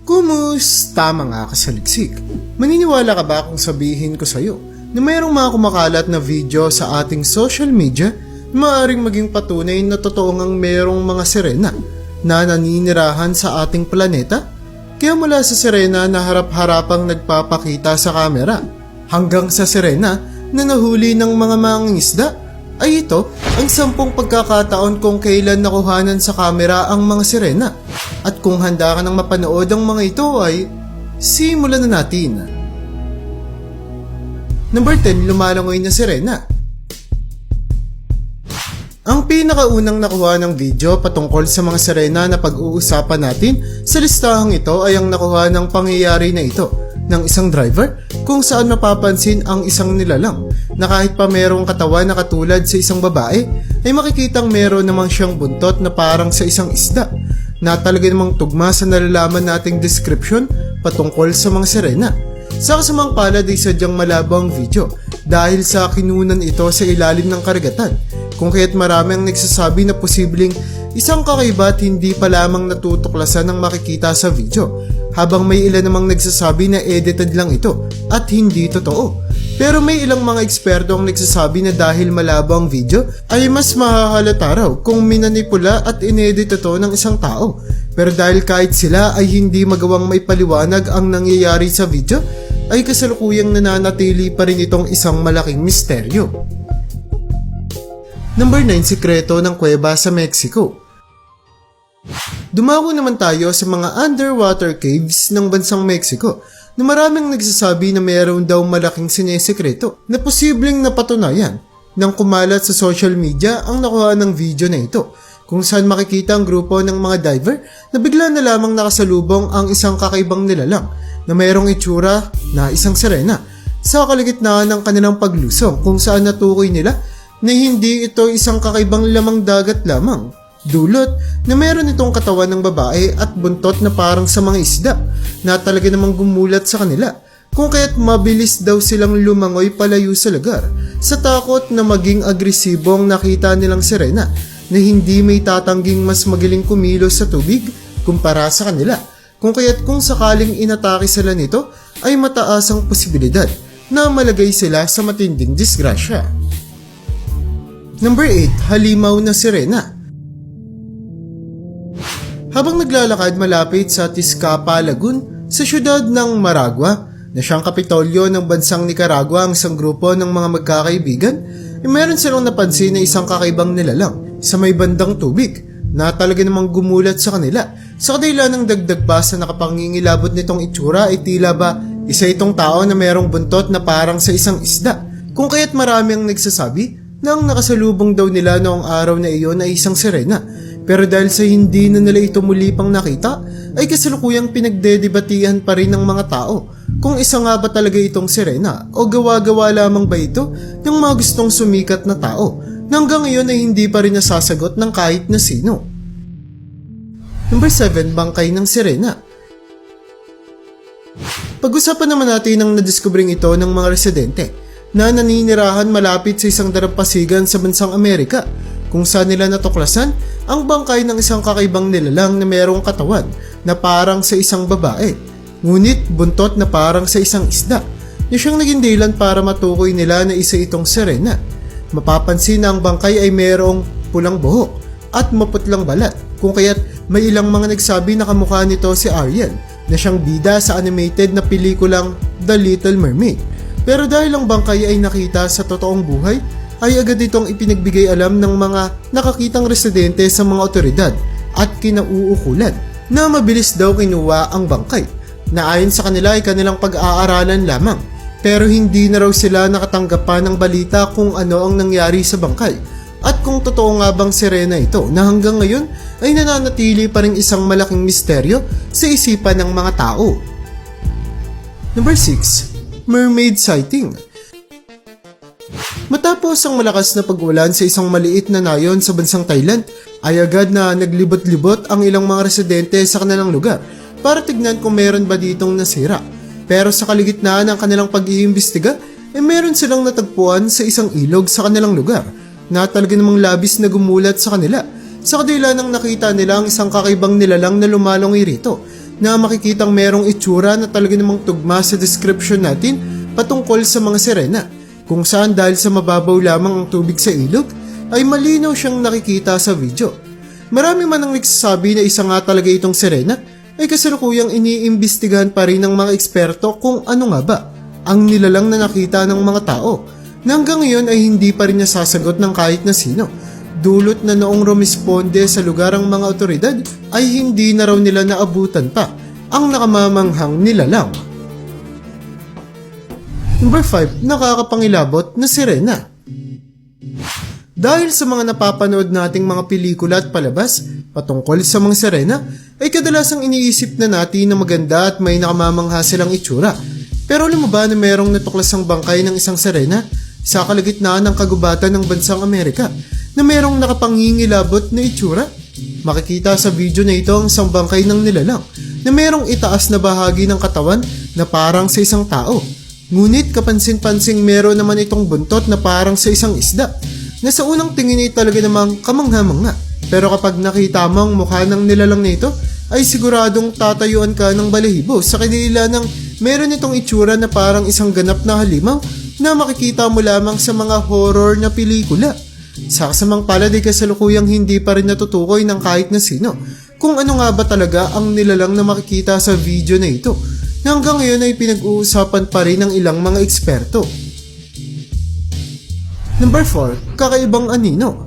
Kumusta mga kasaliksik? Maniniwala ka ba kung sabihin ko sa'yo na mayroong mga kumakalat na video sa ating social media na maaaring maging patunay na totoo ngang mayroong mga sirena na naninirahan sa ating planeta? Kaya mula sa sirena na harap-harapang nagpapakita sa kamera hanggang sa sirena na nahuli ng mga mangingisda, ay ito ang 10 pagkakataon kung kailan nakuhanan sa kamera ang mga sirena. At kung handa ka nang mapanood ang mga ito ay simulan na natin. Number 10, lumalangoy na sirena. Ang pinakaunang nakuha ng video patungkol sa mga sirena na pag-uusapan natin sa listahang ito ay ang nakuha ng pangyayari na ito ng isang driver kung saan mapapansin ang isang nilalang na kahit pa merong katawan na katulad sa isang babae ay makikitang meron namang siyang buntot na parang sa isang isda na talaga namang tugma sa nalalaman nating description patungkol sa mga sirena. Sa kasamang palad ay sadyang malabo ang video dahil sa kinunan ito sa ilalim ng karagatan, kung kaya't marami ang nagsasabi na posibleng isang kakaiba at hindi pa lamang natutuklasan ng makikita sa video, habang may ilan namang nagsasabi na edited lang ito at hindi totoo. Pero may ilang mga eksperto ang nagsasabi na dahil malabo ang video ay mas mahahalata raw kung minanipula at inedit ito ng isang tao. Pero dahil kahit sila ay hindi magawang may paliwanag ang nangyayari sa video, ay kasalukuyang nananatili pa rin itong isang malaking misteryo. Number 9, sikreto ng kuweba sa Mexico. Dumako naman tayo sa mga underwater caves ng bansang Mexico na maraming nagsasabi na mayroon daw malaking sinesekreto na posibleng napatunayan nang kumalat sa social media ang nakuha ng video na ito, kung saan makikita ang grupo ng mga diver na bigla na lamang nakasalubong ang isang kakaibang nilalang na mayroong itsura na isang sirena sa kalagitnaan ng kanilang paglusong, kung saan natukoy nila na hindi ito isang kakaibang lamang dagat lamang. Dulot na meron itong katawan ng babae at buntot na parang sa mga isda na talaga namang gumulat sa kanila, kung kaya't mabilis daw silang lumangoy palayo sa lugar sa takot na maging agresibong nakita nilang sirena na hindi may tatangging mas magaling kumilos sa tubig kumpara sa kanila, kung kaya't kung sakaling inatake sila nito ay mataas ang posibilidad na malagay sila sa matinding disgrasya. Number 8, halimaw na sirena. Habang naglalakad malapit sa Tizcapa Lagoon sa syudad ng Maragua na siyang kapitolyo ng bansang Nicaragua ang isang grupo ng mga magkakaibigan, ay meron silang napansin na isang kakaibang nilalang sa may bandang tubig na talaga namang gumulat sa kanila. Sa kadila ng dagdag pa sa nakapangingilabot nitong itsura ay tila ba isa itong tao na merong buntot na parang sa isang isda, kung kaya't marami ang nagsasabi na ang nakasalubong daw nila noong araw na iyon ay isang sirena. Pero dahil sa hindi na nila ito muli pang nakita, ay kasalukuyang pinagdedebatihan pa rin ng mga tao kung isa nga ba talaga itong sirena o gawa-gawa lamang ba ito ng mga gustong sumikat na tao na hanggang ngayon ay hindi pa rin nasasagot ng kahit na sino. Number 7, bangkay ng sirena. Pag-usapan naman natin ang nadiskubring ito ng mga residente na naninirahan malapit sa isang dalampasigan sa bansang Amerika, kung saan nila natuklasan ang bangkay ng isang kakaibang nilalang na mayroong katawan na parang sa isang babae, ngunit buntot na parang sa isang isda, na siyang naging dahilan para matukoy nila na isa itong sirena. Mapapansin na ang bangkay ay mayroong pulang buhok at maputlang balat, kung kaya't may ilang mga nagsabi na kamukha nito si Ariel na siyang bida sa animated na pelikulang The Little Mermaid. Pero dahil ang bangkay ay nakita sa totoong buhay, ay agad itong ipinagbigay alam ng mga nakakitang residente sa mga otoridad at kinauukulan na mabilis daw kinuha ang bangkay, na ayon sa kanila ay kanilang pag-aaralan lamang, pero hindi na raw sila nakatanggap pa ng balita kung ano ang nangyari sa bangkay at kung totoo nga bang sirena ito, na hanggang ngayon ay nananatili pa rin isang malaking misteryo sa isipan ng mga tao. Number 6, mermaid sighting. Matapos ang malakas na pag-ulan sa isang maliit na nayon sa bansang Thailand, ay agad na naglibot-libot ang ilang mga residente sa kanilang lugar para tignan kung meron ba ditong nasira. Pero sa kaligitnaan ng kanilang pag-iimbestiga, ay meron silang natagpuan sa isang ilog sa kanilang lugar na talaga namang labis na gumulat sa kanila. Sa kadila nang nakita nila ang isang kakaibang nilalang na lumalongoy rito na makikitang merong itsura na talaga namang tugma sa description natin patungkol sa mga sirena, kung saan dahil sa mababaw lamang ang tubig sa ilog ay malinaw siyang nakikita sa video. Marami man ang nagsasabi na isa nga talaga itong sirena, ay kasalukuyang iniimbestigahan pa rin ng mga eksperto kung ano nga ba ang nilalang na nakita ng mga tao, na hanggang ngayon ay hindi pa rin nasasagot ng kahit na sino. Dulot na noong rumisponde sa lugar ang mga otoridad ay hindi na raw nila naabutan pa ang nakamamanghang nilalang. Number 5, nakakapangilabot na sirena. Dahil sa mga napapanood nating mga pelikula at palabas patungkol sa mga sirena, ay kadalasang iniisip na natin na maganda at may nakamamangha silang itsura. Pero alam mo ba na merong natuklasang bangkay ng isang sirena sa kalagitnaan ng kagubatan ng bansang Amerika na merong nakapangingilabot na itsura? Makikita sa video na ito ang isang bangkay ng nilalang na merong itaas na bahagi ng katawan na parang sa isang tao. Ngunit kapansin-pansing meron naman itong buntot na parang sa isang isda na sa unang tingin ay talaga namang kamangha-mangha. Pero kapag nakita mo ang mukha ng nilalang na ito, ay siguradong tatayuan ka ng balahibo sa kanila ng meron itong itsura na parang isang ganap na halimaw na makikita mo lamang sa mga horror na pelikula. Sa kasamang palad ay kasalukuyang hindi pa rin natutukoy ng kahit na sino kung ano nga ba talaga ang nilalang na makikita sa video na ito, na hanggang ngayon ay pinag-uusapan pa rin ng ilang mga eksperto. Number 4, kakaibang anino.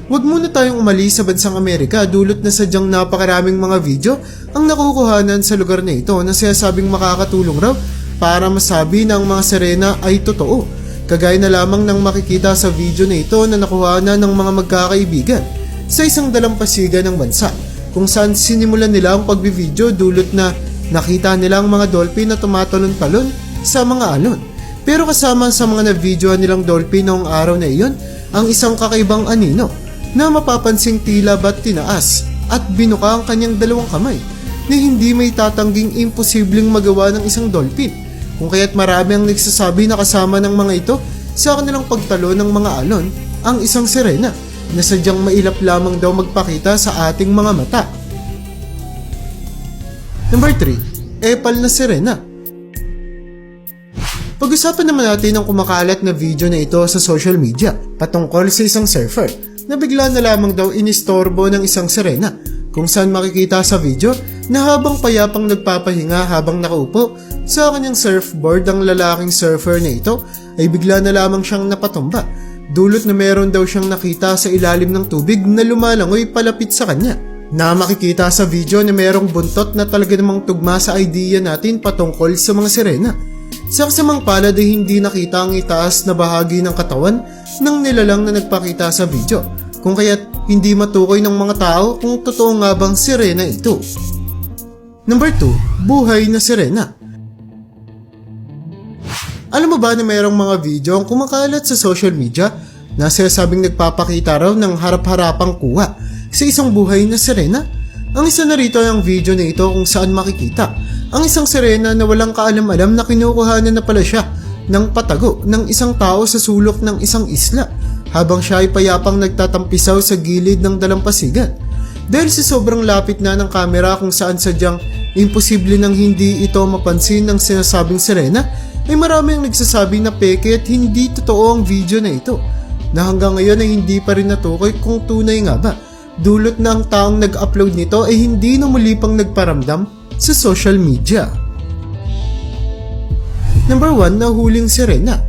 Huwag muna tayong umalis sa bansang Amerika dulot na sadyang napakaraming mga video ang nakukuhanan sa lugar na ito na sinasabing makakatulong raw para masabi na ang mga sirena ay totoo. Kagaya na lamang ng makikita sa video na ito na nakuhanan ng mga magkakaibigan sa isang dalampasigan ng bansa, kung saan sinimulan nila ang pagbivideo dulot na nakita nila ang mga dolphin na tumatalon-talon sa mga alon. Pero kasama sa mga na-videoan nilang dolphin noong araw na iyon ang isang kakaibang anino na mapapansing tila ba't tinaas at binuka ang kanyang dalawang kamay na hindi may tatangging imposibleng magawa ng isang dolphin, kung kaya't marami ang nagsasabi na kasama ng mga ito sa kanilang pagtalo ng mga alon ang isang sirena na sadyang mailap lamang daw magpakita sa ating mga mata. Number 3, epal na sirena. Pag-usapan naman natin ang kumakalat na video na ito sa social media patungkol sa isang surfer na bigla na lamang daw inistorbo ng isang sirena, kung saan makikita sa video na habang payapang nagpapahinga habang nakaupo sa kanyang surfboard ang lalaking surfer na ito ay bigla na lamang siyang napatumba, dulot na meron daw siyang nakita sa ilalim ng tubig na lumalangoy palapit sa kanya, na makikita sa video na merong buntot na talaga namang tugma sa idea natin patungkol sa mga sirena. Sa kasamang palad ay hindi nakita ang itaas na bahagi ng katawan ng nilalang na nagpakita sa video, kung kaya't hindi matukoy ng mga tao kung totoo nga bang sirena ito. Number 2, buhay na sirena. Alam mo ba na mayroong mga video ang kumakalat sa social media na sinasabing nagpapakita raw ng harap-harapang kuha sa isang buhay na sirena? Ang isa na rito ay ang video na ito kung saan makikita ang isang sirena na walang kaalam-alam na kinukuhanan na pala siya ng patago ng isang tao sa sulok ng isang isla habang siya ay payapang nagtatampisaw sa gilid ng dalampasigan. Dahil sa sobrang lapit na ng kamera kung saan sadyang imposible nang hindi ito mapansin ng sinasabing sirena, ay marami ang nagsasabi na peke at hindi totoo ang video na ito, na hanggang ngayon ay hindi pa rin natukoy kung tunay nga ba, dulot na ang taong nag-upload nito ay hindi na muli pang nagparamdam sa social media. Number 1, nahuling sirena.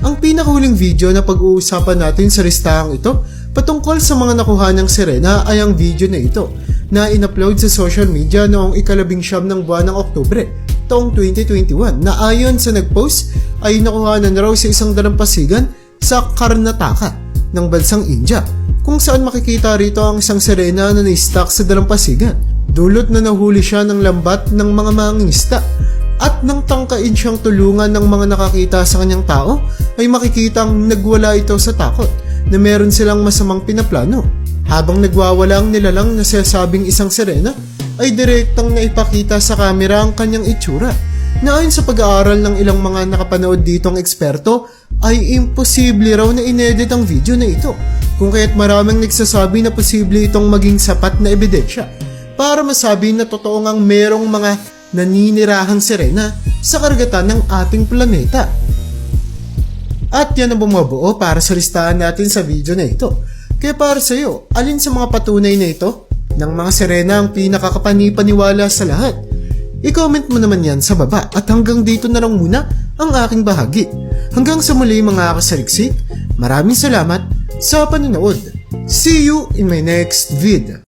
Ang pinakahuling video na pag-uusapan natin sa listahang ito patungkol sa mga nakuha ng sirena ay ang video na ito na in-upload sa social media noong ika-19 ng buwan ng Oktubre taong 2021 na ayon sa nag-post ay nakuhanan raw sa isang dalampasigan sa Karnataka ng bansang India, kung saan makikita rito ang isang sirena na na-stuck sa dalampasigan, dulot na nahuli siya ng lambat ng mga mangingisda. At nang tangkain siyang tulungan ng mga nakakita sa kanyang tao, ay makikitang nagwala ito sa takot na meron silang masamang pinaplano. Habang nagwawala ang nilalang na sinasabing isang sirena, ay direktang naipakita sa kamera ang kanyang itsura, na ayon sa pag-aaral ng ilang mga nakapanood ditong eksperto, ay imposible raw na inedit ang video na ito, kung kaya't maraming nagsasabi na posible itong maging sapat na ebidensya para masabi na totoo ngang merong mga naninirahang sirena sa karagatan ng ating planeta. At yan ang bumubuo para sa listahan natin sa video na ito. Kaya para sa iyo, alin sa mga patunay na ito ng mga sirena ang pinakakapanipaniwala sa lahat? I-comment mo naman yan sa baba at hanggang dito na lang muna ang aking bahagi. Hanggang sa muli mga kasaliksik, maraming salamat sa panonood. See you in my next vid.